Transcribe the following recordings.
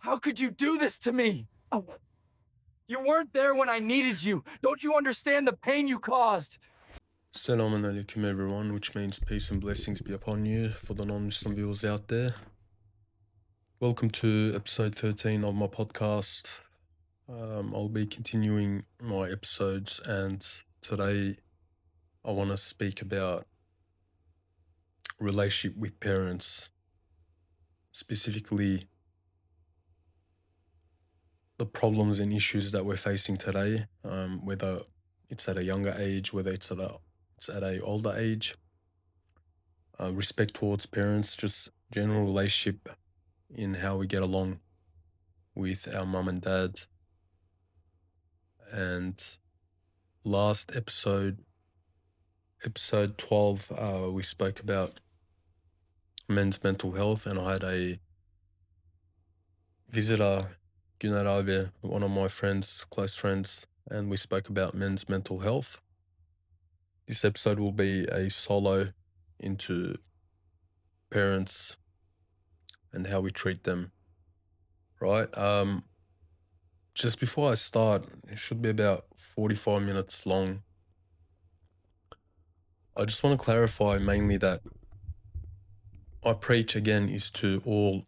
How could you do this to me? You weren't there when I needed you. Don't you understand the pain you caused? Assalamu alaikum everyone, which means peace and blessings be upon you for the non-Muslim viewers out there. Welcome to episode 13 of my podcast. I'll be continuing my episodes, and today I want to speak about relationship with parents, specifically the problems and issues that we're facing today, whether it's at a younger age, whether it's at a older age. Respect towards parents, just general relationship in how we get along with our mum and dad. And last episode 12, we spoke about men's mental health, and I had a visitor, Güner, one of my friends, close friends, and we spoke about men's mental health. This episode will be a solo into parents and how we treat them, right? Just before I start, it should be about 45 minutes long. I just want to clarify mainly that I preach again is to all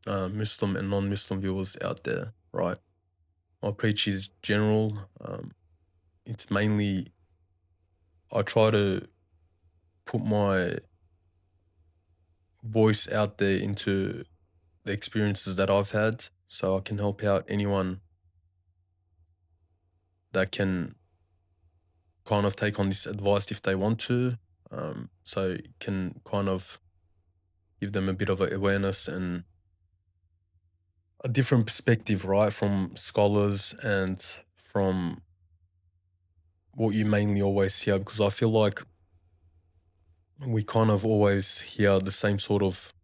Muslim and non-Muslim viewers out there, right? My preach is general. It's mainly, I try to put my voice out there into the experiences that I've had, so I can help out anyone that can kind of take on this advice if they want to. So it can kind of give them a bit of awareness and a different perspective, right, from scholars and from what you mainly always hear, because I feel like we kind of always hear the same sort of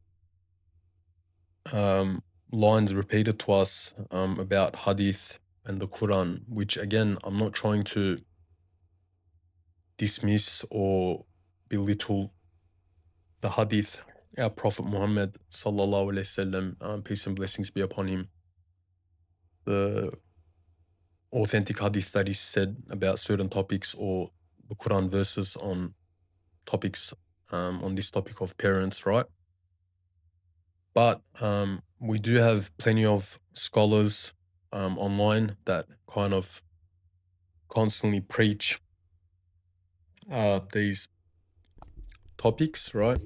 lines repeated to us about hadith and the Quran, which again, I'm not trying to dismiss or belittle the hadith. Our Prophet Muhammad sallallahu alaihi wasallam, peace and blessings be upon him, the authentic hadith that is said about certain topics, or the Quran verses on topics, on this topic of parents, right? But we do have plenty of scholars online that kind of constantly preach these topics, right?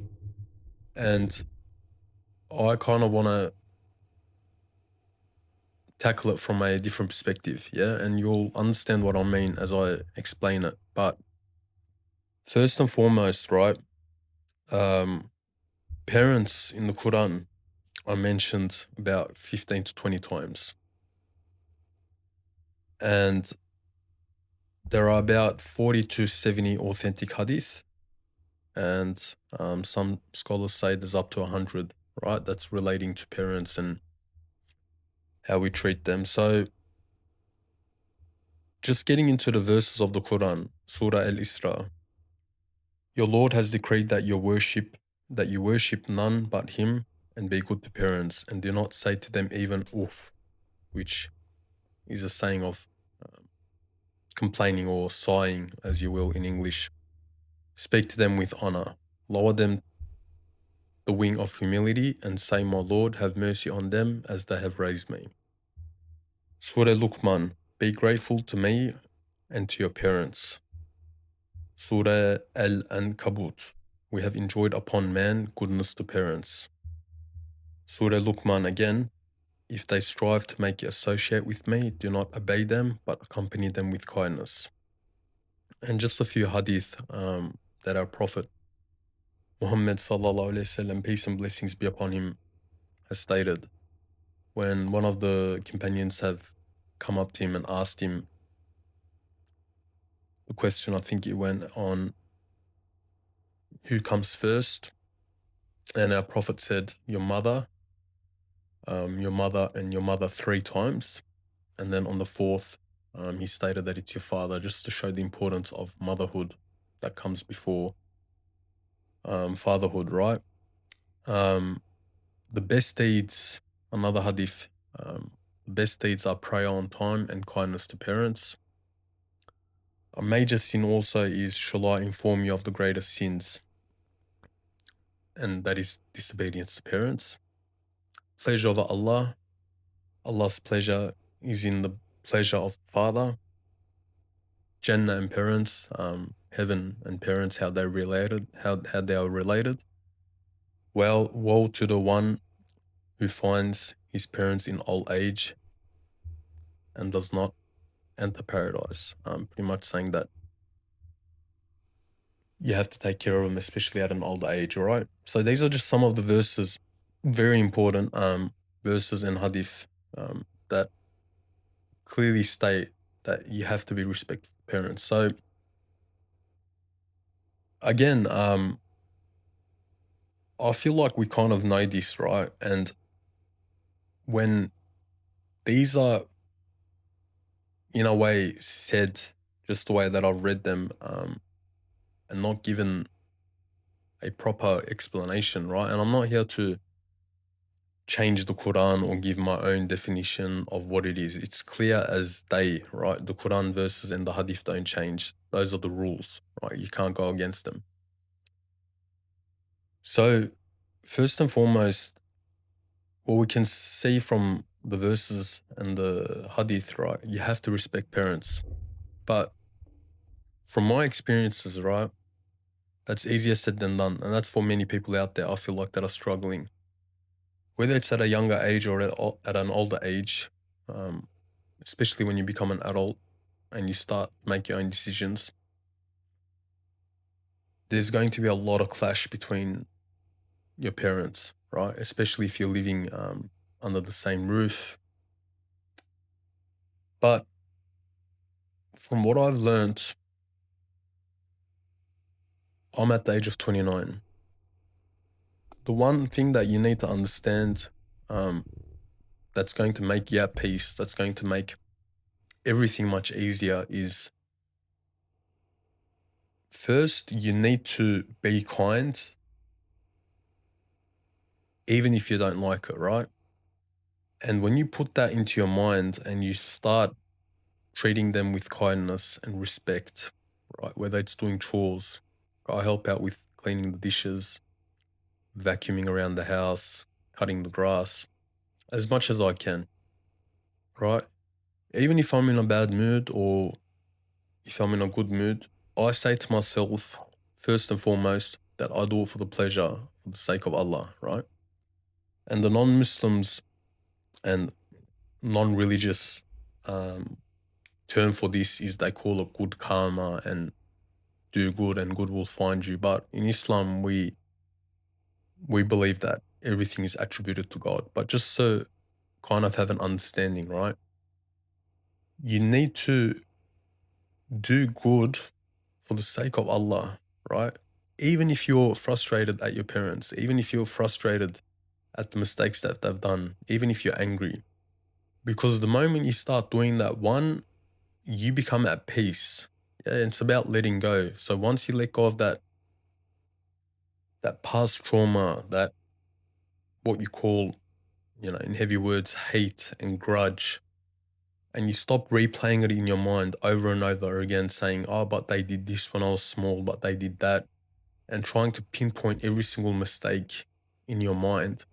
And I kind of want to tackle it from a different perspective, yeah? And you'll understand what I mean as I explain it. But first and foremost, right, parents in the Quran are mentioned about 15 to 20 times. And there are about 40 to 70 authentic hadith. And some scholars say there's up to 100, right? That's relating to parents and how we treat them. So just getting into the verses of the Quran, Surah Al-Isra, your Lord has decreed that you worship none but him, and be good to parents, and do not say to them even oof, which is a saying of complaining or sighing, as you will in English. Speak to them with honor. Lower them the wing of humility, and say, my Lord, have mercy on them as they have raised me. Surah Luqman, be grateful to me and to your parents. Surah Al-Ankabut, we have enjoyed upon man goodness to parents. Surah Luqman again, if they strive to make you associate with me, do not obey them, but accompany them with kindness. And just a few hadith that our Prophet Muhammad sallallahu alaihi wasallam, peace and blessings be upon him, has stated. When one of the companions have come up to him and asked him the question, I think it went on, who comes first? And our Prophet said, your mother, and your mother 3 times. And then on the fourth, he stated that it's your father, just to show the importance of motherhood that comes before fatherhood, right? The best deeds another hadith. The best deeds are prayer on time and kindness to parents. A major sin also is, shall I inform you of the greatest sins? And that is disobedience to parents. Pleasure of Allah. Allah's pleasure is in the pleasure of father. Jannah and parents, heaven and parents, how they're related, how they are related. Well, woe to the one who finds his parents in old age and does not enter paradise. Pretty much saying that you have to take care of them, especially at an old age, all right? So these are just some of the verses, very important verses in hadith that clearly state that you have to be respectful to parents. So again, I feel like we kind of know this, right? And when these are, in a way, said just the way that I've read them, and not given a proper explanation, right? And I'm not here to change the Quran or give my own definition of what it is. It's clear as day, right? The Quran verses and the Hadith don't change. Those are the rules, right? You can't go against them. So, first and foremost, what we can see from the verses and the Hadith, right? You have to respect parents. But from my experiences, right, that's easier said than done. And that's for many people out there, I feel like, that are struggling. Whether it's at a younger age or at an older age, especially when you become an adult and you start to make your own decisions, there's going to be a lot of clash between your parents, right? Especially if you're living under the same roof. But from what I've learned, I'm at the age of 29. The one thing that you need to understand, that's going to make you at peace, that's going to make everything much easier, is first, you need to be kind, even if you don't like it, right? And when you put that into your mind and you start treating them with kindness and respect, right? Whether it's doing chores, I help out with cleaning the dishes, vacuuming around the house, cutting the grass, as much as I can, right? Even if I'm in a bad mood or if I'm in a good mood, I say to myself, first and foremost, that I do it for the pleasure, for the sake of Allah, right? And the non-Muslims and non-religious term for this is they call it good karma and do good and good will find you. But in Islam, we believe that everything is attributed to God. But just to kind of have an understanding, right? You need to do good for the sake of Allah, right? Even if you're frustrated at your parents, even if you're frustrated at the mistakes that they've done, even if you're angry, because the moment you start doing that, one, you become at peace. Yeah, it's about letting go. So once you let go of that past trauma, that what you call, in heavy words, hate and grudge, and you stop replaying it in your mind over and over again, saying, oh, but they did this when I was small, but they did that, and trying to pinpoint every single mistake in your mind.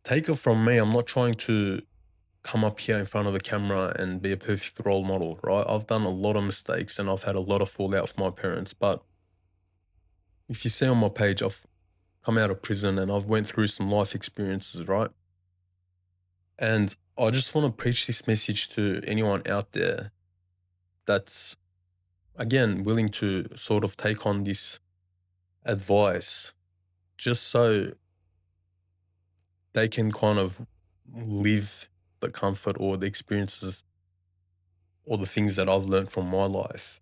Take it from me, I'm not trying to come up here in front of the camera and be a perfect role model, right? I've done a lot of mistakes and I've had a lot of fallout with my parents, but if you see on my page, I've come out of prison and I've went through some life experiences, right? And I just want to preach this message to anyone out there that's, again, willing to sort of take on this advice just so they can kind of live the comfort or the experiences or the things that I've learned from my life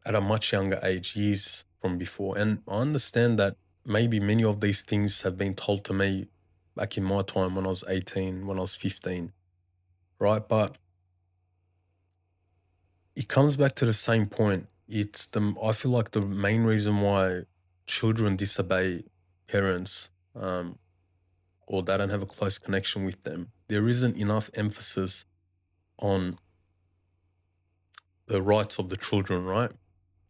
at a much younger age, years from before. And I understand that maybe many of these things have been told to me back in my time when I was 18, when I was 15, right? But it comes back to the same point. I feel like the main reason why children disobey parents, or they don't have a close connection with them, there isn't enough emphasis on the rights of the children, right?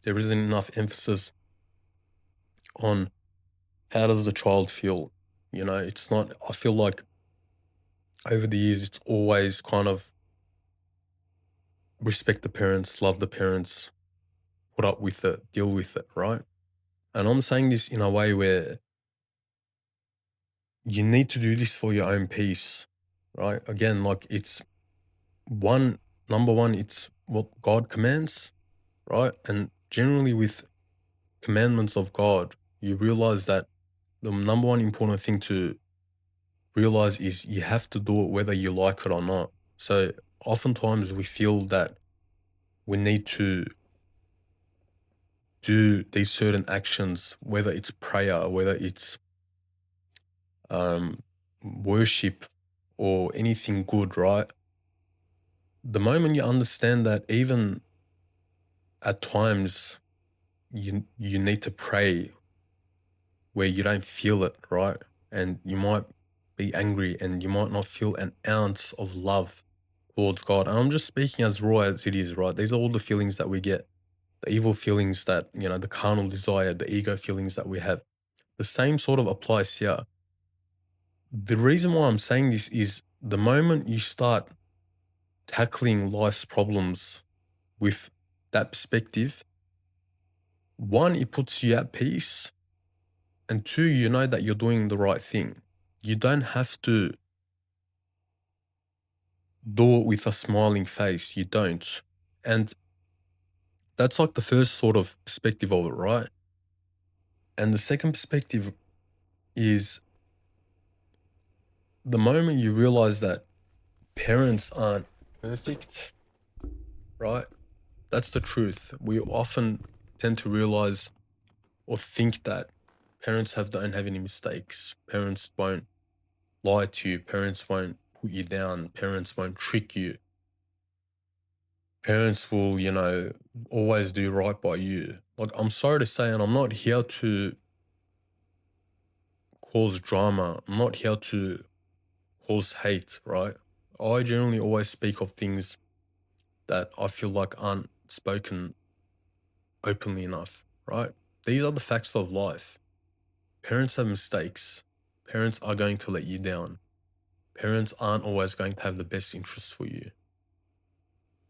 There isn't enough emphasis on how does the child feel. It's not, I feel like over the years, it's always kind of respect the parents, love the parents, put up with it, deal with it, right? And I'm saying this in a way where you need to do this for your own peace, right? Again, like it's one, number one, it's what God commands, right? And generally with commandments of God, you realize that the number one important thing to realize is you have to do it whether you like it or not. So oftentimes we feel that we need to do these certain actions, whether it's prayer, whether it's um, worship or anything good, right? The moment you understand that even at times you need to pray where you don't feel it, right? And you might be angry and you might not feel an ounce of love towards God. And I'm just speaking as raw as it is, right? These are all the feelings that we get, the evil feelings that, the carnal desire, the ego feelings that we have. The same sort of applies here. The reason why I'm saying this is the moment you start tackling life's problems with that perspective, one, it puts you at peace. And two, you know that you're doing the right thing. You don't have to do it with a smiling face. You don't. And that's like the first sort of perspective of it, right? And the second perspective is the moment you realize that parents aren't perfect, right? That's the truth. We often tend to realize or think that parents don't have any mistakes. Parents won't lie to you. Parents won't put you down. Parents won't trick you. Parents will, always do right by you. Like, I'm sorry to say, and I'm not here to cause drama. I'm not here to cause hate, right? I generally always speak of things that I feel like aren't spoken openly enough, right? These are the facts of life. Parents have mistakes. Parents are going to let you down. Parents aren't always going to have the best interests for you.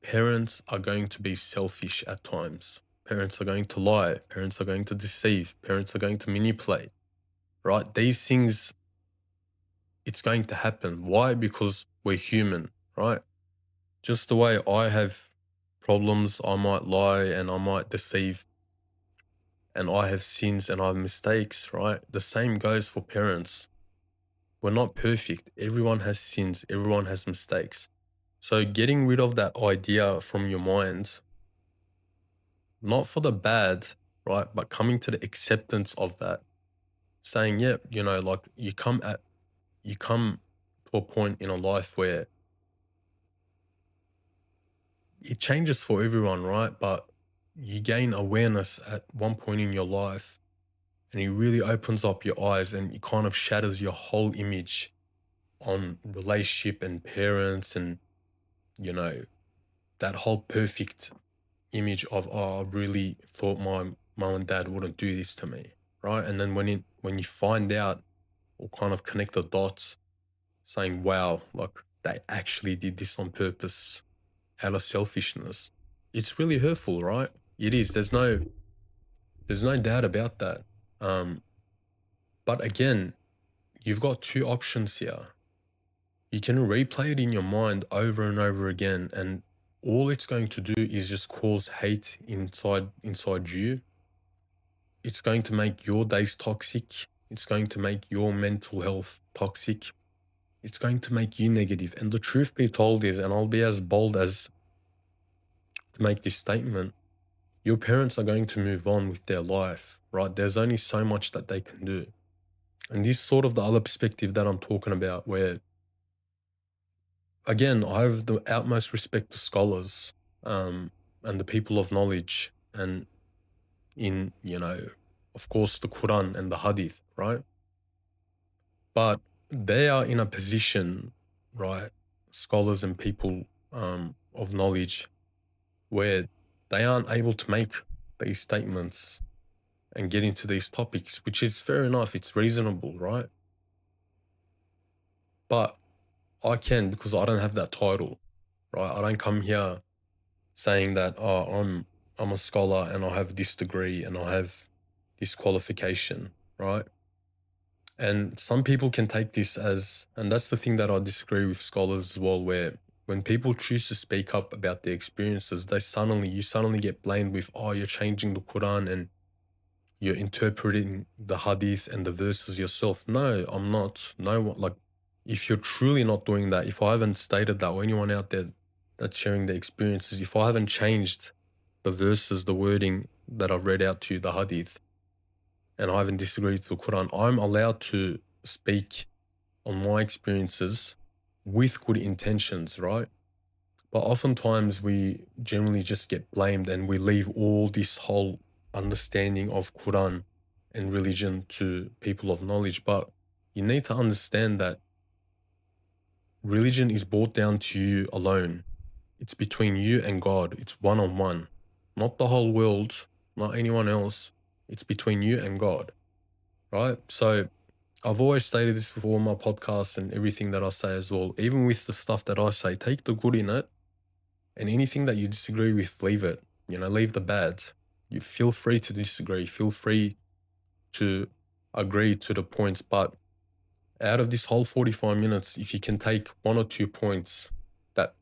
Parents are going to be selfish at times. Parents are going to lie. Parents are going to deceive. Parents are going to manipulate, right? These things, it's going to happen. Why? Because we're human, right? Just the way I have problems, I might lie and I might deceive, and I have sins and I have mistakes, right? The same goes for parents. We're not perfect. Everyone has sins. Everyone has mistakes. So getting rid of that idea from your mind, not for the bad, right? But coming to the acceptance of that, saying, yeah, like you come to a point in a life where it changes for everyone, right? But you gain awareness at one point in your life and it really opens up your eyes and it kind of shatters your whole image on relationship and parents and, you know, that whole perfect image of, oh, I really thought my mom and dad wouldn't do this to me, right? And then when you find out or kind of connect the dots, saying, wow, like they actually did this on purpose out of selfishness, it's really hurtful, right? It is. There's no doubt about that. Um, but again, you've got two options here. You can replay it in your mind over and over again, and all it's going to do is just cause hate inside you. It's going to make your days toxic. It's going to make your mental health toxic. It's going to make you negative. And the truth be told is, and I'll be as bold as to make this statement, your parents are going to move on with their life, right? There's only so much that they can do. And this is sort of the other perspective that I'm talking about, where, again, I have the utmost respect for scholars and the people of knowledge, and of course, the Quran and the Hadith, right? But they are in a position, right, scholars and people of knowledge, where they aren't able to make these statements and get into these topics, which is fair enough. It's reasonable, right? But I can, because I don't have that title, right? I don't come here saying that, oh, I'm a scholar and I have this degree and I have this qualification, right? And some people can take this as, and that's the thing that I disagree with scholars as well, where when people choose to speak up about their experiences, you suddenly get blamed with, oh, you're changing the Quran and you're interpreting the hadith and the verses yourself. No, I'm not. No one, like, if you're truly not doing that, if I haven't stated that, or anyone out there that's sharing their experiences, if I haven't changed the verses, the wording that I've read out to you, the hadith, and I haven't disagreed with the Quran, I'm allowed to speak on my experiences with good intentions, right? But oftentimes we generally just get blamed and we leave all this whole understanding of Quran and religion to people of knowledge. But you need to understand that religion is brought down to you alone. It's between you and God. It's one on one, not the whole world, not anyone else. It's between you and God, right? So I've always stated this with all my podcasts and everything that I say as well. Even with the stuff that I say, take the good in it, and anything that you disagree with, leave it. Leave the bad. You feel free to disagree. Feel free to agree to the points. But out of this whole 45 minutes, if you can take one or two points that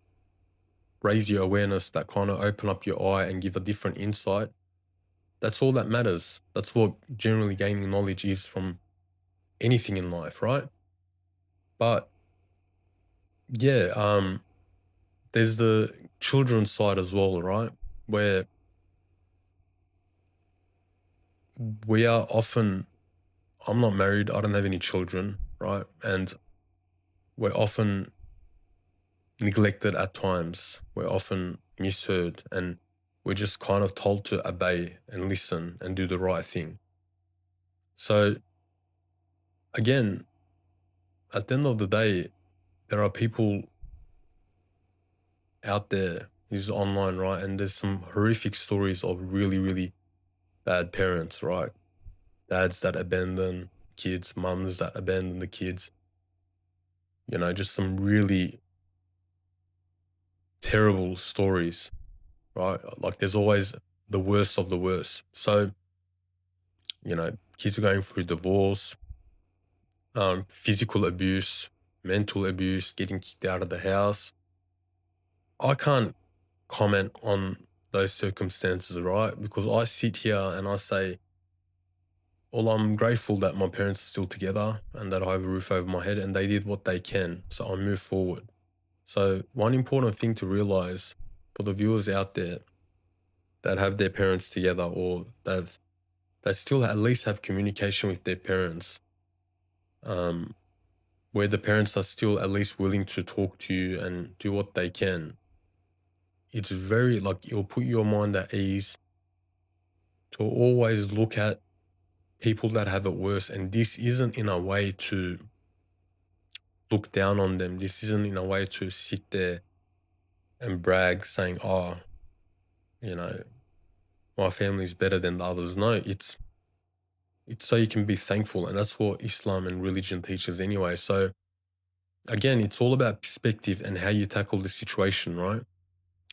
raise your awareness, that kind of open up your eye and give a different insight, that's all that matters. That's what generally gaining knowledge is from anything in life, right? But yeah, there's the children's side as well, right? Where we are often, I'm not married, I don't have any children, right? And we're often neglected at times. We're often misheard and we're just kind of told to obey and listen and do the right thing. So again, at the end of the day, there are people out there, this is online, right? And there's some horrific stories of really, really bad parents, right? Dads that abandon kids, mums that abandon the kids, just some really terrible stories, right? Like there's always the worst of the worst. So, kids are going through divorce, physical abuse, mental abuse, getting kicked out of the house. I can't comment on those circumstances, right? Because I sit here and I say, well, I'm grateful that my parents are still together and that I have a roof over my head and they did what they can. So I move forward. So one important thing to realize for the viewers out there that have their parents together, or they still at least have communication with their parents, where the parents are still at least willing to talk to you and do what they can. It's very, like, it'll put your mind at ease to always look at people that have it worse. And this isn't in a way to look down on them. This isn't in a way to sit there and brag saying, oh, you know, my family's better than the others. No, it's so you can be thankful. And that's what Islam and religion teaches anyway. So again, it's all about perspective and how you tackle the situation, right?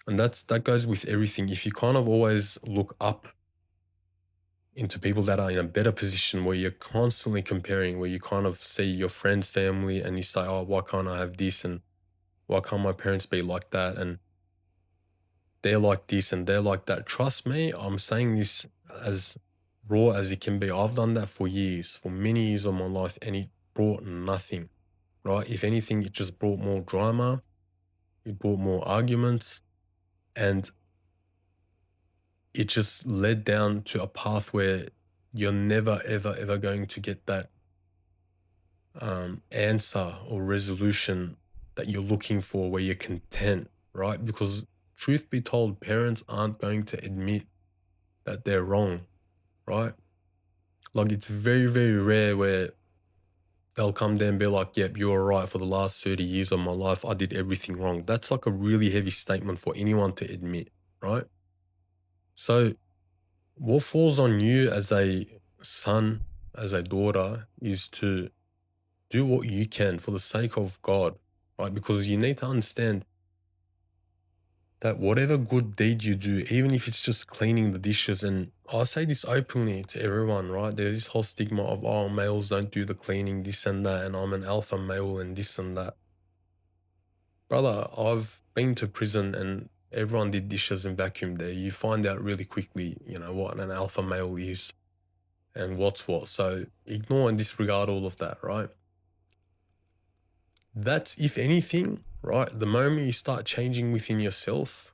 And that goes with everything. If you kind of always look up into people that are in a better position, where you're constantly comparing, where you kind of see your friend's family and you say, oh, why can't I have this? And why can't my parents be like that? And they're like this and they're like that. Trust me, I'm saying this as raw as it can be. I've done that for years, for many years of my life, and it brought nothing, right? If anything, it just brought more drama, it brought more arguments, and it just led down to a path where you're never, ever, ever going to get that answer or resolution that you're looking for, where you're content, right? Because truth be told, parents aren't going to admit that they're wrong, right? Like it's very, very rare where they'll come there and be like, yep, you were right. For the last 30 years of my life, I did everything wrong. That's like a really heavy statement for anyone to admit, right? So what falls on you as a son, as a daughter, is to do what you can for the sake of God, right? Because you need to understand that whatever good deed you do, even if it's just cleaning the dishes, and I say this openly to everyone, right? There's this whole stigma of, oh, males don't do the cleaning, this and that, and I'm an alpha male and this and that. Brother, I've been to prison and everyone did dishes and vacuumed there. You find out really quickly, what an alpha male is and what's what. So ignore and disregard all of that, right? That's, if anything, right, the moment you start changing within yourself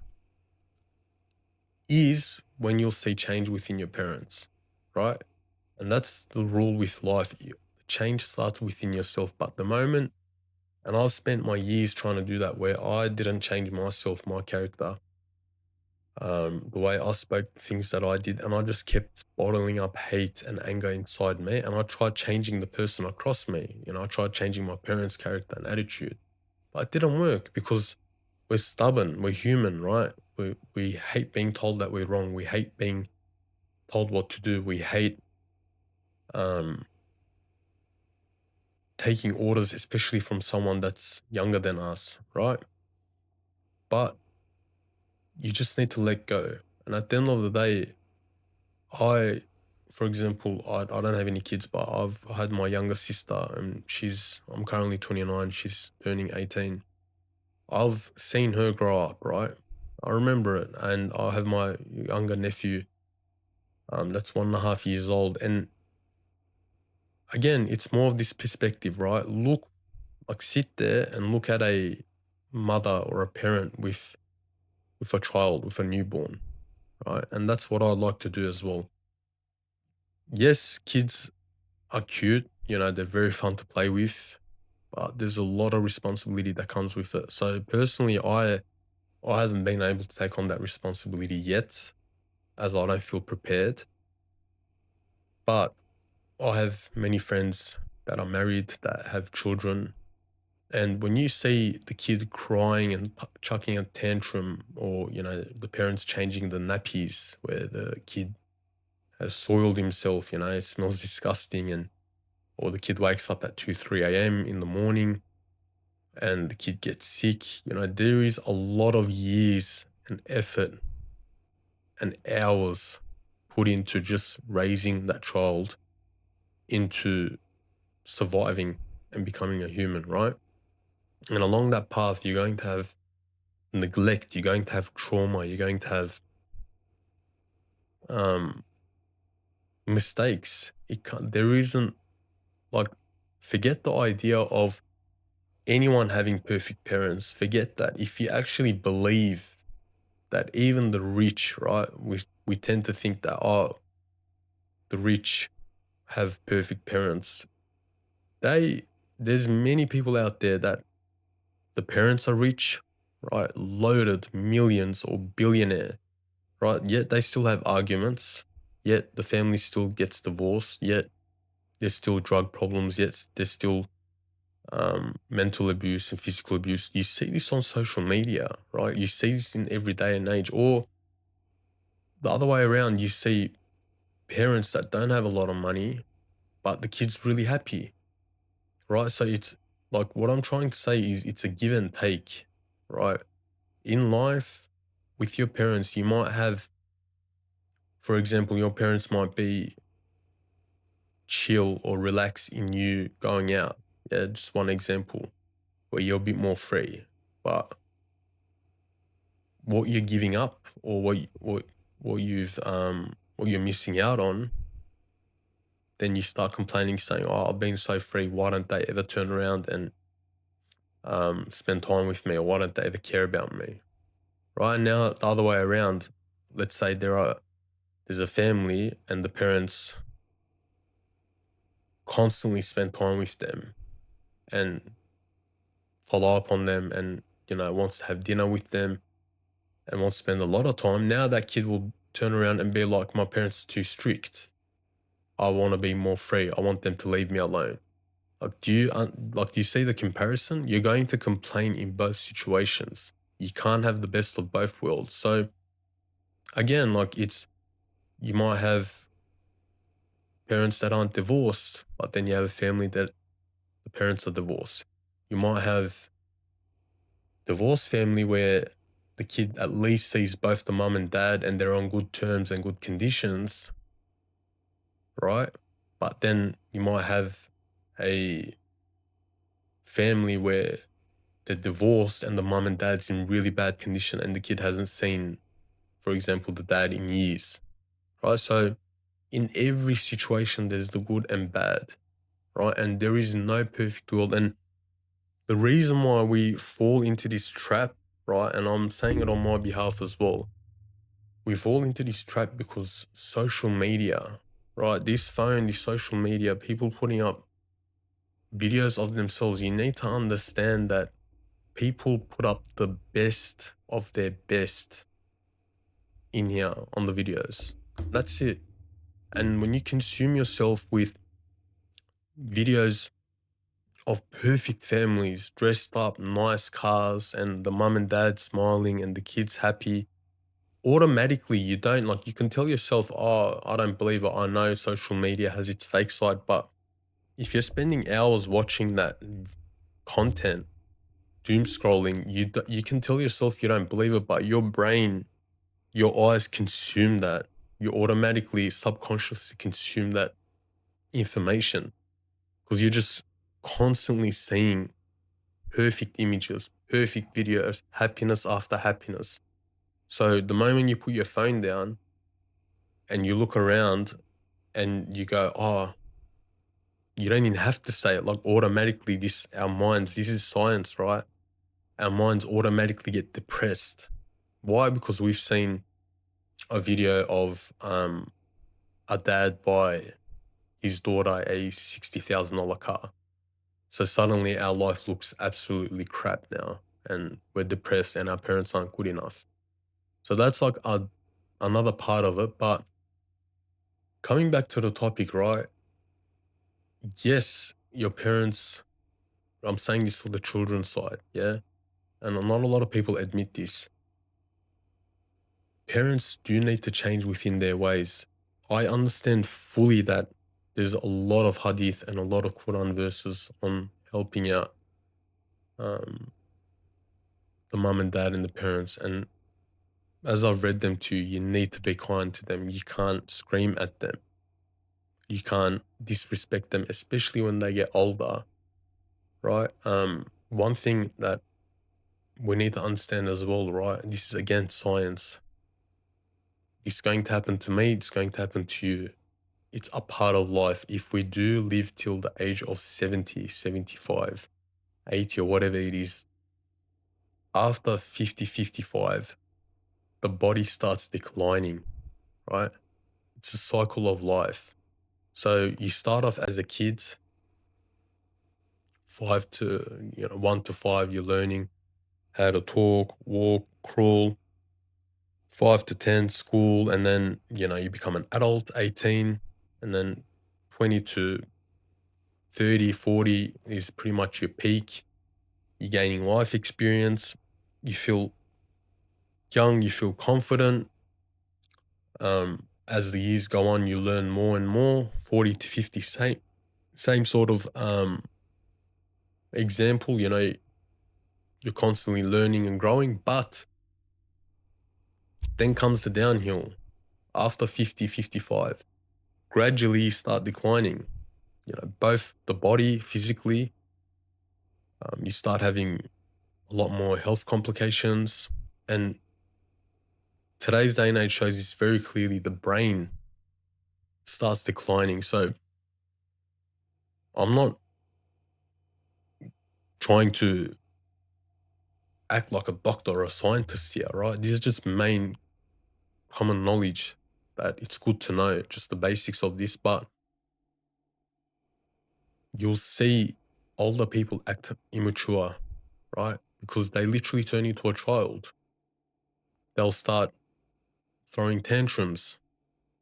is when you'll see change within your parents, right? And that's the rule with life. Change starts within yourself. But the moment, and I've spent my years trying to do that, where I didn't change myself, my character, the way I spoke, things that I did, and I just kept bottling up hate and anger inside me. And I tried changing the person across me. I tried changing my parents' character and attitude. But it didn't work because we're stubborn, we're human, right? We hate being told that we're wrong. We hate being told what to do. We hate um, taking orders, especially from someone that's younger than us, right? But you just need to let go. And at the end of the day, for example, I don't have any kids, but I've had my younger sister, and I'm currently 29, she's turning 18. I've seen her grow up, right? I remember it. And I have my younger nephew, that's 1.5 years old. And again, it's more of this perspective, right? Sit there and look at a mother or a parent with a child, with a newborn, right? And that's what I'd like to do as well. Yes, kids are cute, they're very fun to play with, but there's a lot of responsibility that comes with it. So personally, I haven't been able to take on that responsibility yet, as I don't feel prepared. But I have many friends that are married, that have children. And when you see the kid crying and chucking a tantrum, or, the parents changing the nappies where the kid has soiled himself, it smells disgusting, or the kid wakes up at 2, 3 a.m. in the morning and the kid gets sick, there is a lot of years and effort and hours put into just raising that child into surviving and becoming a human, right? And along that path, you're going to have neglect, you're going to have trauma, you're going to have um, mistakes. There isn't, like, forget the idea of anyone having perfect parents. Forget that. If you actually believe that even the rich, right, we tend to think that, oh, the rich have perfect parents. There's many people out there that the parents are rich, right, loaded, millions or billionaire, right, yet they still have arguments, yet the family still gets divorced, yet there's still drug problems, yet there's still mental abuse and physical abuse. You see this on social media, right? You see this in every day and age. Or the other way around, you see parents that don't have a lot of money, but the kid's really happy, right? So it's like, what I'm trying to say is it's a give and take, right? In life, with your parents, you might have, for example, your parents might be chill or relax in you going out. Yeah, just one example where you're a bit more free. But what you're giving up, or what you're missing out on, then you start complaining, saying, "Oh, I've been so free. Why don't they ever turn around and spend time with me, or why don't they ever care about me?" Right now, the other way around. Let's say there's a family and the parents constantly spend time with them and follow up on them, and wants to have dinner with them and wants to spend a lot of time. Now that kid will turn around and be like, my parents are too strict. I want to be more free. I want them to leave me alone. Like, do you see the comparison? You're going to complain in both situations. You can't have the best of both worlds. So again, like, you might have parents that aren't divorced, but then you have a family that the parents are divorced. You might have divorced family where the kid at least sees both the mum and dad and they're on good terms and good conditions, right? But then you might have a family where they're divorced and the mum and dad's in really bad condition and the kid hasn't seen, for example, the dad in years, right? So in every situation, there's the good and bad, right? And there is no perfect world. And the reason why we fall into this trap, right? And I'm saying it on my behalf as well. We fall into this trap because social media, right? This phone, this social media, people putting up videos of themselves. You need to understand that people put up the best of their best in here on the videos. That's it. And when you consume yourself with videos of perfect families, dressed up, nice cars, and the mum and dad smiling and the kids happy, automatically you don't like, you can tell yourself, oh, I don't believe it. I know social media has its fake side, but if you're spending hours watching that content, doom scrolling, you can tell yourself you don't believe it, but your brain, your eyes consume that. You automatically, subconsciously consume that information because you're just constantly seeing perfect images, perfect videos, happiness after happiness. So the moment you put your phone down and you look around and you go, oh, you don't even have to say it. Like automatically, our minds, this is science, right? Our minds automatically get depressed. Why? Because we've seen a video of a dad buy his daughter a $60,000 car. So suddenly our life looks absolutely crap now and we're depressed and our parents aren't good enough. So that's like another part of it. But coming back to the topic, right? Yes, your parents, I'm saying this for the children's side, yeah? And not a lot of people admit this. Parents do need to change within their ways. I understand fully that there's a lot of hadith and a lot of Quran verses on helping out um, the mum and dad and the parents. And as I've read them too, you need to be kind to them. You can't scream at them. You can't disrespect them, especially when they get older, right? One thing that we need to understand as well, right? This is again science. It's going to happen to me, it's going to happen to you. It's a part of life. If we do live till the age of 70, 75, 80, or whatever it is, after 50, 55, the body starts declining, right? It's a cycle of life. So you start off as a kid, 1 to 5, you're learning how to talk, walk, crawl. 5 to 10, school, and then you become an adult, 18, and then 20 to 30, 40 is pretty much your peak. You're gaining life experience. You feel young. You feel confident. As the years go on, you learn more and more. 40 to 50, same sort of example. You're constantly learning and growing, but then comes the downhill. After 50, 55, gradually you start declining. Both the body physically, you start having a lot more health complications. And today's day and age shows this very clearly. The brain starts declining. So I'm not trying to act like a doctor or a scientist here, right? This is just main common knowledge that it's good to know, just the basics of this. But you'll see older people act immature, right? Because they literally turn into a child. They'll start throwing tantrums,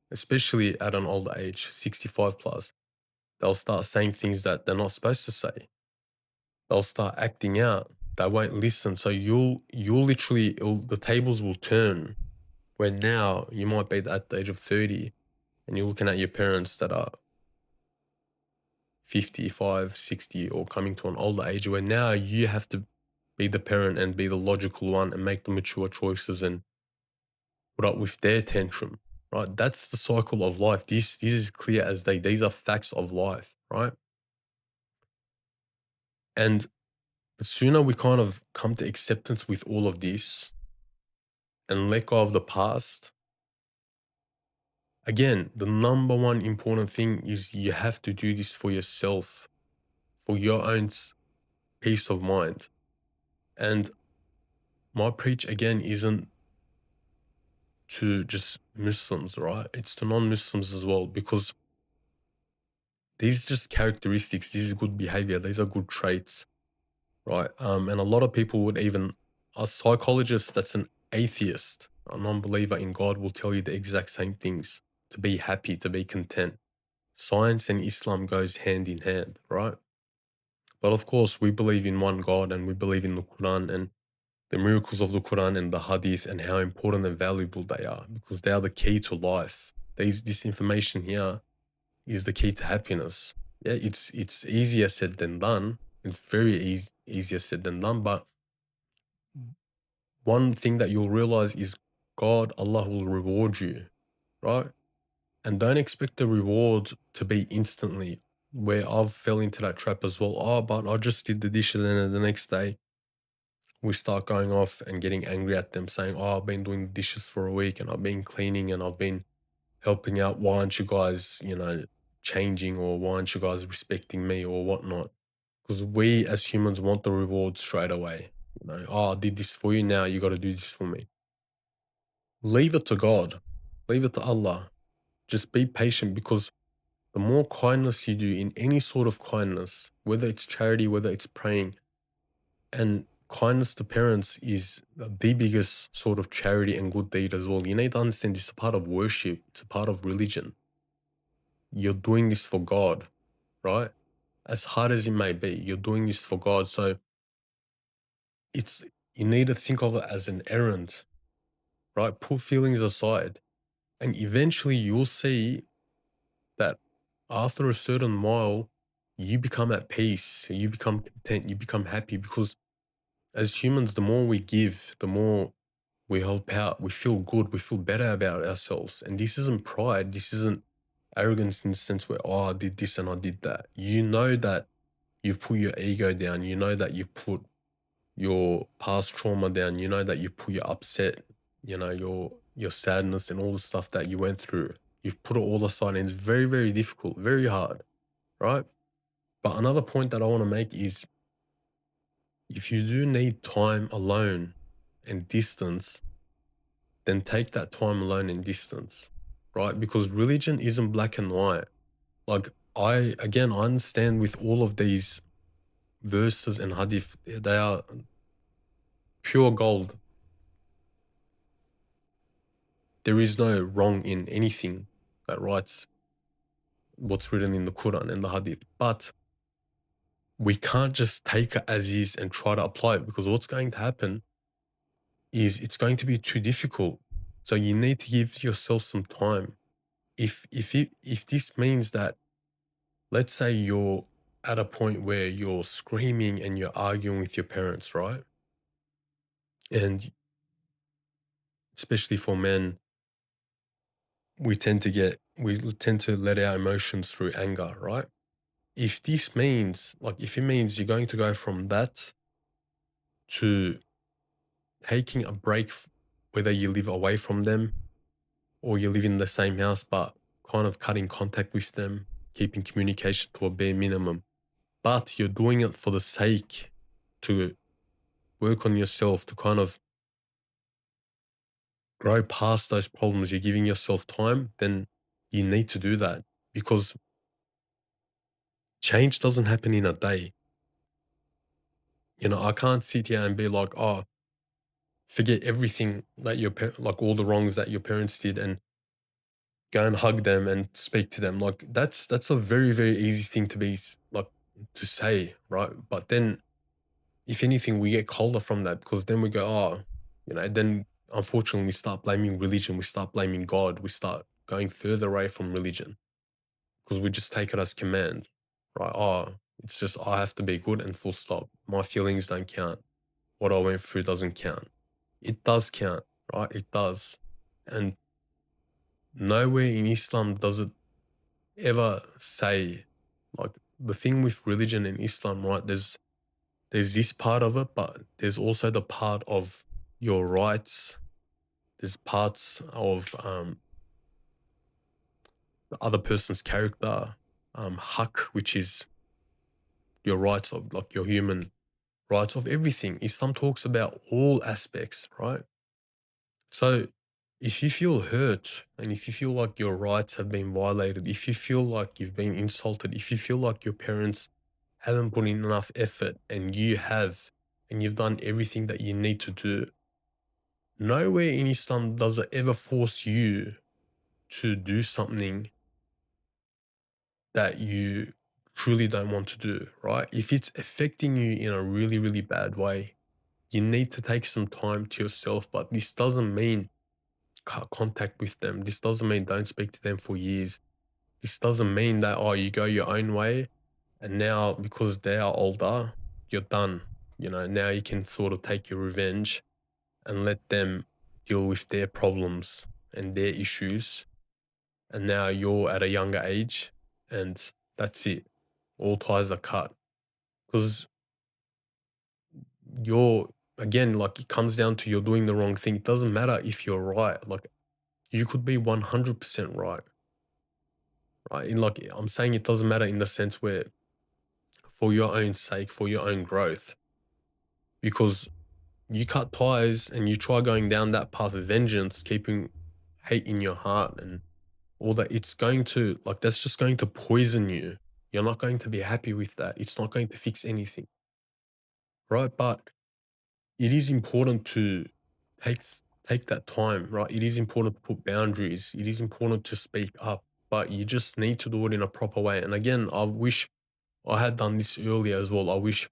especially at an older age, 65 plus. They'll start saying things that they're not supposed to say. They'll start acting out. They won't listen. So you'll literally, the tables will turn, where now you might be at the age of 30 and you're looking at your parents that are 55, 60, or coming to an older age, where now you have to be the parent and be the logical one and make the mature choices and put up with their tantrum, right? That's the cycle of life. This is clear as day. These are facts of life, right? And the sooner we kind of come to acceptance with all of this and let go of the past, again, the number one important thing is you have to do this for yourself, for your own peace of mind. And my preach again isn't to just Muslims, right? It's to non-Muslims as well, because these are just characteristics. This is good behavior. These are good traits, right? And a lot of people would even, a psychologist that's an atheist, a non-believer in God, will tell you the exact same things: to be happy, to be content. Science and Islam goes hand in hand, right? But of course, we believe in one God and we believe in the Quran and the miracles of the Quran and the Hadith and how important and valuable they are, because they are the key to life. This information here is the key to happiness. Yeah, it's easier said than done. It's very easier said than done. But one thing that you'll realize is God, Allah will reward you, right? And don't expect the reward to be instantly. Where I've fell into that trap as well. Oh, but I just did the dishes, and then the next day we start going off and getting angry at them, saying, "Oh, I've been doing dishes for a week, and I've been cleaning, and I've been helping out. Why aren't you guys, changing, or why aren't you guys respecting me, or whatnot?" Because we as humans want the reward straight away. Oh, I did this for you. Now you got to do this for me. Leave it to God. Leave it to Allah. Just be patient, because the more kindness you do in any sort of kindness, whether it's charity, whether it's praying, and kindness to parents is the biggest sort of charity and good deed as well. You need to understand it's a part of worship, it's a part of religion. You're doing this for God, right? As hard as it may be, you're doing this for God. So it's, you need to think of it as an errand, right? Put feelings aside, and eventually you'll see that after a certain while, you become at peace, you become content, you become happy, because as humans, the more we give, the more we help out, we feel good, we feel better about ourselves. And this isn't pride, this isn't arrogance in the sense where, oh, I did this and I did that. You know that you've put your ego down, you know that you've put your past trauma down, you know that you put your upset, your sadness and all the stuff that you went through. You've put it all aside, and it's very, very difficult, very hard, right? But another point that I want to make is, if you do need time alone and distance, then take that time alone and distance, right? Because religion isn't black and white. Like, I understand with all of these verses and hadith, they are pure gold. There is no wrong in anything that writes what's written in the Quran and the hadith. But we can't just take it as is and try to apply it, because what's going to happen is it's going to be too difficult. So you need to give yourself some time. If this means that, let's say you're at a point where you're screaming and you're arguing with your parents, right? And especially for men, we tend to let our emotions through anger, right? If this means, if it means you're going to go from that to taking a break, whether you live away from them or you live in the same house, but kind of cutting contact with them, keeping communication to a bare minimum, but you're doing it for the sake to work on yourself, to kind of grow past those problems, you're giving yourself time, then you need to do that, because change doesn't happen in a day. I can't sit here and be like, oh, forget everything that like all the wrongs that your parents did, and go and hug them and speak to them. Like that's a very, very easy thing to be like to say, right? But then if anything, we get colder from that because then we go, oh, then unfortunately we start blaming religion, we start blaming God, we start going further away from religion because we just take it as command, right? Oh, it's just I have to be good and full stop. My feelings don't count. What I went through doesn't count. It does count, right? It does. And nowhere in Islam does it ever say, like, the thing with religion in Islam, right? There's this part of it, but there's also the part of your rights. There's parts of the other person's character, haq, which is your rights of like your human rights of everything. Islam talks about all aspects, right? So if you feel hurt and if you feel like your rights have been violated, if you feel like you've been insulted, if you feel like your parents haven't put in enough effort and you have, and you've done everything that you need to do, nowhere in Islam does it ever force you to do something that you truly don't want to do, right? If it's affecting you in a really, really bad way, you need to take some time to yourself. But this doesn't mean cut contact with them. This doesn't mean don't speak to them for years. This doesn't mean that, oh, you go your own way and now because they are older, you're done. Now you can sort of take your revenge and let them deal with their problems and their issues. And now you're at a younger age and that's it. All ties are cut. Because you're, again, like it comes down to you're doing the wrong thing. It doesn't matter if you're right. Like you could be 100% right. Right. In like, I'm saying it doesn't matter in the sense where for your own sake, for your own growth, because you cut ties and you try going down that path of vengeance, keeping hate in your heart and all that, it's going to, like, that's just going to poison you. You're not going to be happy with that. It's not going to fix anything. Right. But it is important to take take that time, right? It is important to put boundaries. It is important to speak up, but you just need to do it in a proper way. And again, I wish I had done this earlier as well. I wish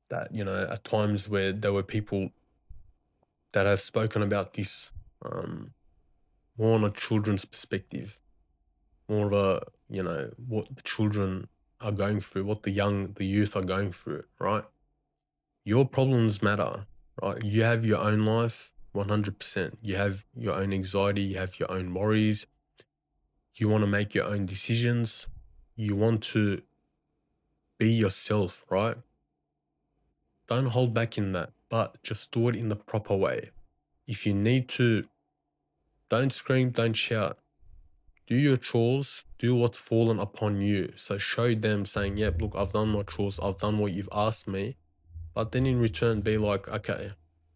that, at times where there were people that have spoken about this more on a children's perspective, more of a, what the children are going through, what the youth are going through, right? Your problems matter, right? You have your own life, 100%. You have your own anxiety, you have your own worries. You want to make your own decisions. You want to be yourself, right? Don't hold back in that, but just do it in the proper way. If you need to, don't scream, don't shout. Do your chores, do what's fallen upon you. So show them saying, yep, look, I've done my chores, I've done what you've asked me. But then in return, be like, okay,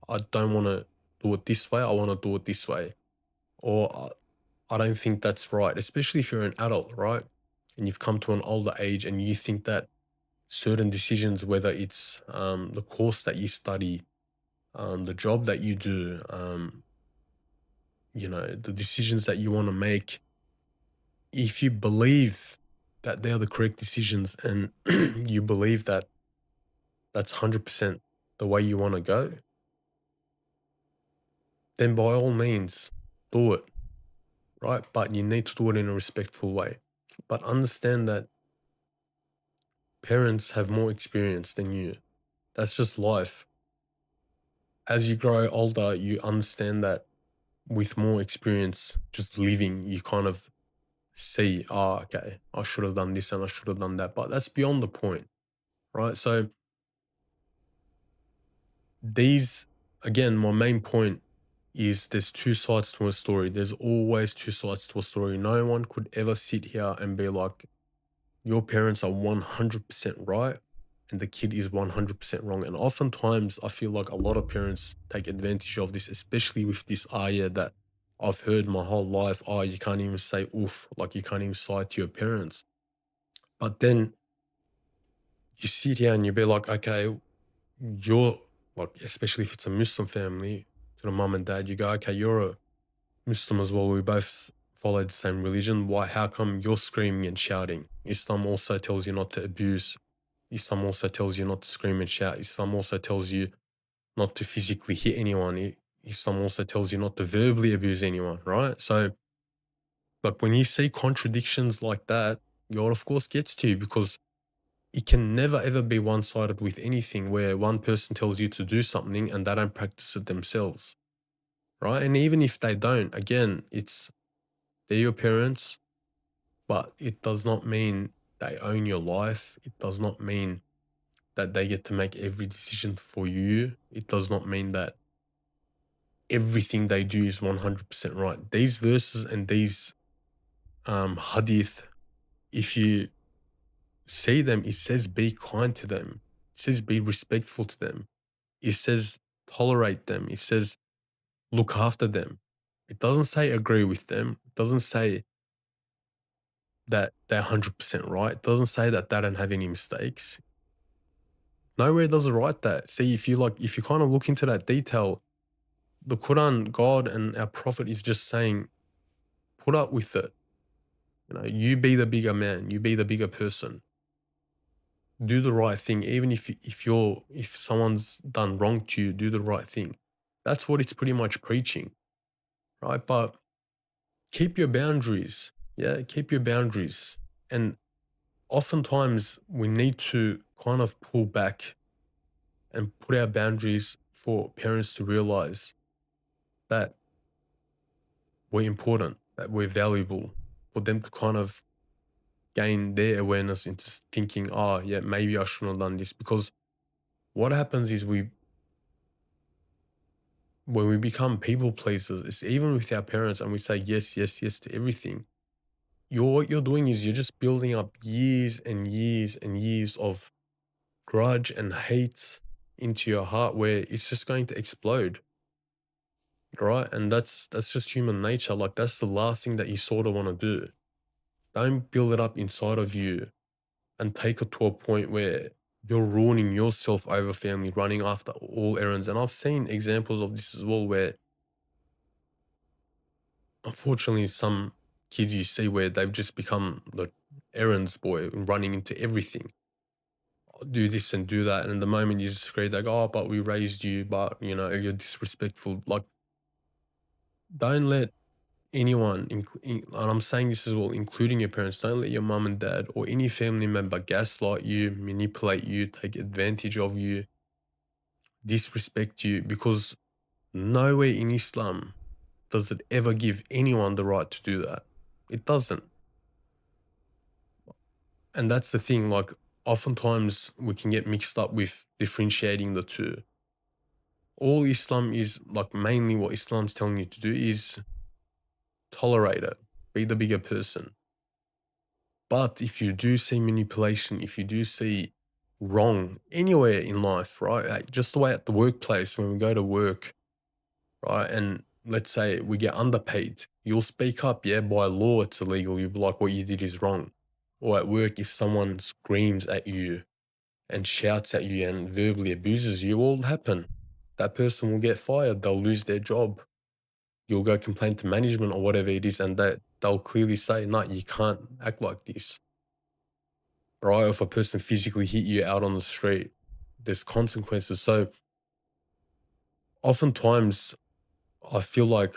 I don't want to do it this way, I want to do it this way. Or I don't think that's right, especially if you're an adult, right? And you've come to an older age and you think that certain decisions, whether it's the course that you study, the job that you do, the decisions that you want to make, if you believe that they are the correct decisions and you believe that that's 100% the way you want to go, then by all means, do it, right? But you need to do it in a respectful way. But understand that parents have more experience than you. That's just life. As you grow older, you understand that with more experience, just living, you kind of see, oh, okay, I should have done this and I should have done that. But that's beyond the point, right? So these, again, my main point is there's two sides to a story. There's always two sides to a story. No one could ever sit here and be like, your parents are 100% right and the kid is 100% wrong. And oftentimes I feel like a lot of parents take advantage of this, especially with this ayah that I've heard my whole life. Oh, you can't even say oof, like you can't even side to your parents. But then you sit here and you be like, okay, you're like, especially if it's a Muslim family, to the mum and dad, you go, okay, you're a Muslim as well. We both follow the same religion, how come you're screaming and shouting? Islam also tells you not to abuse. Islam also tells you not to scream and shout. Islam also tells you not to physically hit anyone. Islam also tells you not to verbally abuse anyone, right? So, like when you see contradictions like that, God of course gets to you, because it can never ever be one-sided with anything where one person tells you to do something and they don't practice it themselves, right? And even if they don't, again, they're your parents, but it does not mean they own your life. It does not mean that they get to make every decision for you. It does not mean that everything they do is 100% right. These verses and these hadith, if you see them, it says be kind to them. It says be respectful to them. It says tolerate them. It says look after them. It doesn't say agree with them. It doesn't say that they're 100% right. It doesn't say that they don't have any mistakes. Nowhere does it write that. See, if you kind of look into that detail, the Quran, God and our Prophet is just saying, put up with it. You be the bigger man. You be the bigger person. Do the right thing, even if someone's done wrong to you. Do the right thing. That's what it's pretty much preaching, right? But keep your boundaries. Yeah, keep your boundaries. And oftentimes we need to kind of pull back and put our boundaries for parents to realize that we're important, that we're valuable, for them to kind of gain their awareness into thinking, oh, yeah, maybe I shouldn't have done this. Because what happens is when we become people pleasers, it's even with our parents and we say yes, yes, yes to everything, what you're doing is you're just building up years and years and years of grudge and hate into your heart, where it's just going to explode, right? And that's just human nature. Like, that's the last thing that you sort of want to do. Don't build it up inside of you and take it to a point where you're ruining yourself over family, running after all errands. And I've seen examples of this as well, where unfortunately some kids you see where they've just become the errands boy, running into everything. Do this and do that. And the moment you disagree, they go, oh, but we raised you, but you're disrespectful. Like, don't let anyone, and I'm saying this as well, including your parents, don't let your mum and dad or any family member gaslight you, manipulate you, take advantage of you, disrespect you, because nowhere in Islam does it ever give anyone the right to do that. It doesn't. And that's the thing, like, oftentimes we can get mixed up with differentiating the two. All Islam is, like, mainly what Islam's telling you to do is tolerate it, be the bigger person. But if you do see manipulation, if you do see wrong anywhere in life, right? Like just the way at the workplace, when we go to work, right? And let's say we get underpaid, you'll speak up. Yeah, by law, it's illegal. You'll be like, what you did is wrong. Or at work, if someone screams at you and shouts at you and verbally abuses you, what will happen? That person will get fired. They'll lose their job. You'll go complain to management or whatever it is, and they'll clearly say, no, you can't act like this. Right? If a person physically hit you out on the street, there's consequences. So oftentimes I feel like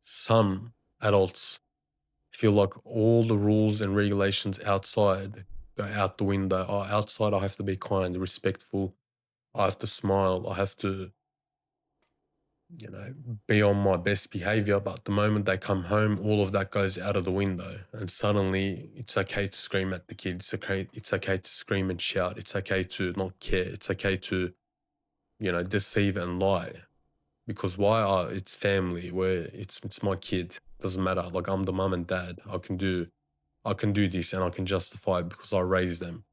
some adults feel like all the rules and regulations outside go out the window. Oh, outside I have to be kind, respectful. I have to smile. I have to, be on my best behavior. But the moment they come home, all of that goes out of the window. And suddenly it's okay to scream at the kids. It's okay to scream and shout. It's okay to not care. It's okay to, deceive and lie. Because why? It's family, where it's my kid. Doesn't matter. Like, I'm the mum and dad. I can do this and I can justify it because I raised them.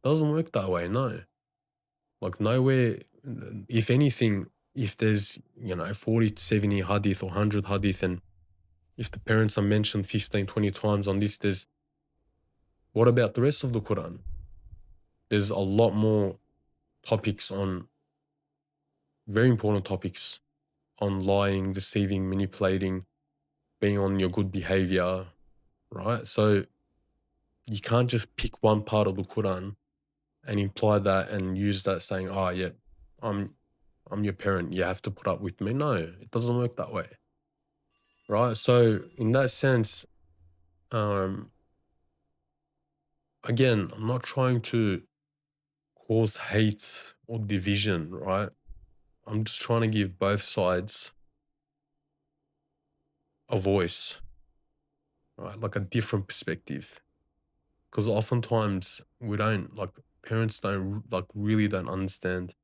Doesn't work that way, no. Like, nowhere, if anything, if there's, 40 to 70 hadith or 100 hadith, and if the parents are mentioned 15, 20 times on this, what about the rest of the Quran? There's a lot more topics on, very important topics on lying, deceiving, manipulating, being on your good behavior, right? So you can't just pick one part of the Quran and imply that and use that saying, "Oh, yeah, I'm I'm your parent. You have to put up with me." No, it doesn't work that way, right? So in that sense, um, again, I'm not trying to cause hate or division, right? I'm just trying to give both sides a voice, right? Like a different perspective. Because oftentimes we don't like parents don't like really don't understand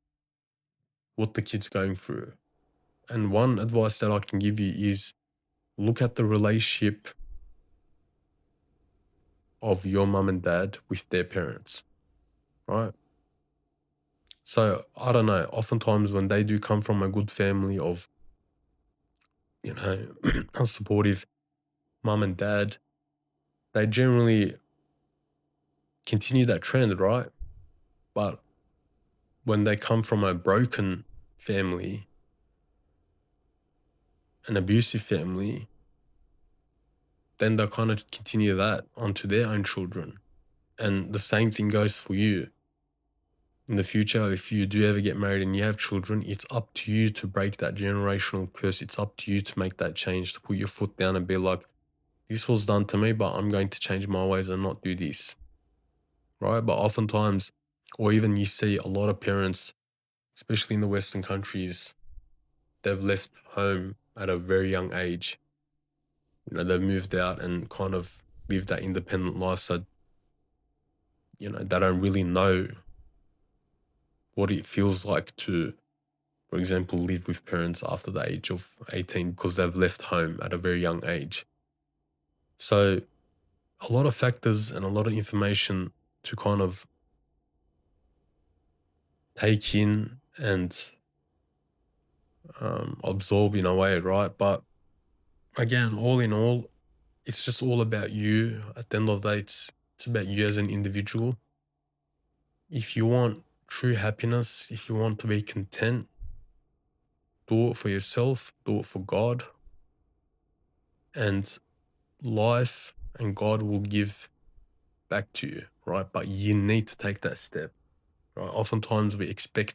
what the kid's going through. And one advice that I can give you is look at the relationship of your mum and dad with their parents, right? So I don't know, oftentimes when they do come from a good family of, you know, a supportive mum and dad, they generally continue that trend, right? But when they come from a broken family, an abusive family, then they'll kind of continue that onto their own children. And the same thing goes for you. In the future, if you do ever get married and you have children, it's up to you to break that generational curse. It's up to you to make that change, to put your foot down and be like, this was done to me, but I'm going to change my ways and not do this. Right. But oftentimes, or even you see a lot of parents, especially in the Western countries, they've left home at a very young age. You know, they've moved out and kind of lived that independent life. So, you know, they don't really know what it feels like to, for example, live with parents after the age of 18 because they've left home at a very young age. So, a lot of factors and a lot of information to kind of take in and absorb in a way, right? But again, all in all, it's just all about you. At the end of the day, it's about you as an individual. If you want true happiness, if you want to be content, do it for yourself, do it for God, and life and God will give back to you, right? But you need to take that step, right? Oftentimes we expect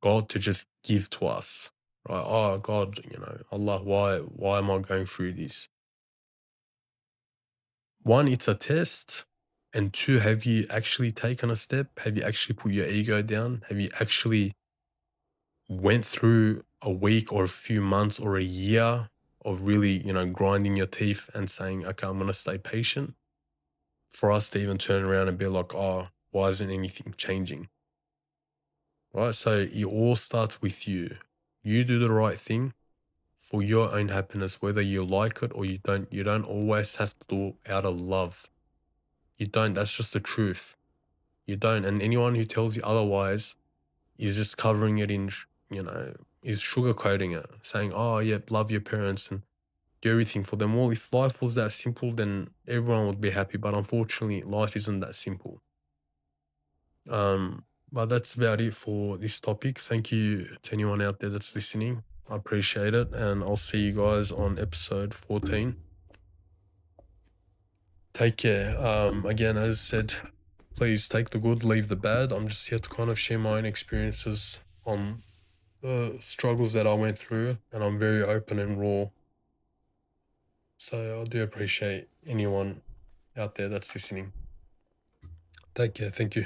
God to just give to us, right? Oh, God, you know, Allah, why am I going through this? One, it's a test. And two, have you actually taken a step? Have you actually put your ego down? Have you actually went through a week or a few months or a year of really, you know, grinding your teeth and saying, okay, I'm going to stay patient for us to even turn around and be like, oh, why isn't anything changing? Right. So it all starts with you. You do the right thing for your own happiness, whether you like it or you don't. You don't always have to do it out of love. You don't. That's just the truth. You don't. And anyone who tells you otherwise is just covering it in, you know, is sugarcoating it, saying, oh, yep, love your parents and do everything for them. Well, if life was that simple, then everyone would be happy. But unfortunately, life isn't that simple. But that's about it for this topic. Thank you to anyone out there that's listening. I appreciate it. And I'll see you guys on episode 14. Take care. Again, as I said, please take the good, leave the bad. I'm just here to kind of share my own experiences on the struggles that I went through, and I'm very open and raw. So I do appreciate anyone out there that's listening. Take care. Thank you.